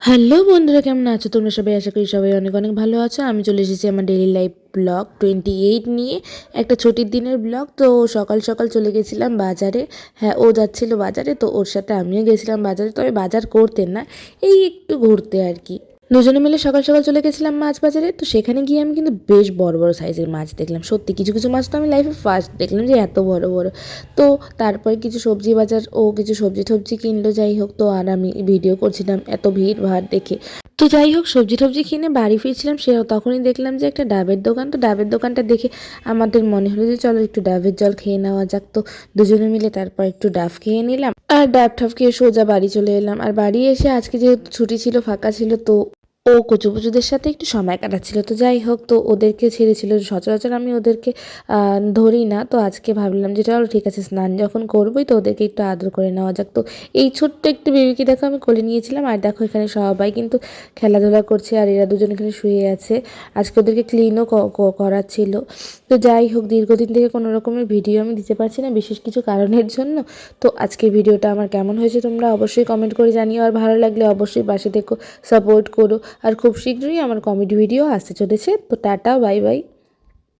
Hello বন্ধুরা, কেমন আছো তোমরা সবাই? আশা করি সবাই অনেক অনেক ভালো আছো। আমি চলে এসেছি আমার ডেইলি লাইফ ব্লগ 28 নিয়ে, একটা ছুটির দিনের ব্লগ। তো সকাল সকাল চলে গেছিলাম বাজারে। হ্যাঁ, ও যাচ্ছিল বাজারে, তো ওর সাথে আমিও গেছিলাম বাজারে। তবে বাজার করতে না, এই একটু ঘুরতে আর কি। দুজনে মিলে সকাল সকাল চলে গেছিলাম মাছ বাজারে। তো সেখানে গিয়ে আমি কিন্তু বেশ বড় বড় সাইজের মাছ দেখলাম। সত্যি কিছু কিছু মাছ তো আমি লাইফে ফার্স্ট দেখলাম যে এত বড় বড়। তো তারপরে কিছু সবজি বাজার, ও কিছু সবজি টবজি কিনলো, যাই হোক। তো আর আমি ভিডিও করছিলাম এত ভিড় ভাড় দেখে। তো যাই হোক, সবজি টবজি কিনে বাড়ি ফিরছিলাম, সে তখনই দেখলাম যে একটা ডাবের দোকান। তো ডাবের দোকানটা দেখে আমাদের মনে হলো যে চলো একটু ডাবের জল খেয়ে নেওয়া যাক। তো দুজনে মিলে তারপর একটু ডাব খেয়ে নিলাম, আর ডাব ঠাব খেয়ে সোজা বাড়ি চলে এলাম। আর বাড়ি এসে আজকে যেহেতু ছুটি ছিল, ফাঁকা ছিল, তো ও কচুপুচুদের সাথে একটু সময় কাটাচ্ছিল। তো যাই হোক, তো ওদেরকে ছেড়েছিল। সচরাচর আমি ওদেরকে ধরি না, তো আজকে ভাবলাম যে চলো ঠিক আছে, স্নান যখন করবোই তো ওদেরকে একটু আদর করে নেওয়া যাক। তো এই ছোট্ট একটু বেবিকে দেখো আমি কোলে নিয়েছিলাম, আর দেখো এখানে সবাই কিন্তু খেলাধুলা করছে, আর এরা দুজন এখানে শুয়ে আছে। আজকে ওদেরকে ক্লিনও করাচ্ছিল। তো যাই হোক, দীর্ঘদিন থেকে কোনো রকমের ভিডিও আমি দিতে পারছি না, বিশেষ কিছু কারণের জন্য। তো আজকের ভিডিওটা আমার কেমন হয়েছে তোমরা অবশ্যই কমেন্ট করে জানিও, আর ভালো লাগলে অবশ্যই পাশে থেকো, সাপোর্ট করো। আর খুব শীঘ্রই আমার কমেডি ভিডিও আসতে চলেছে। তো টাটা, বাই বাই।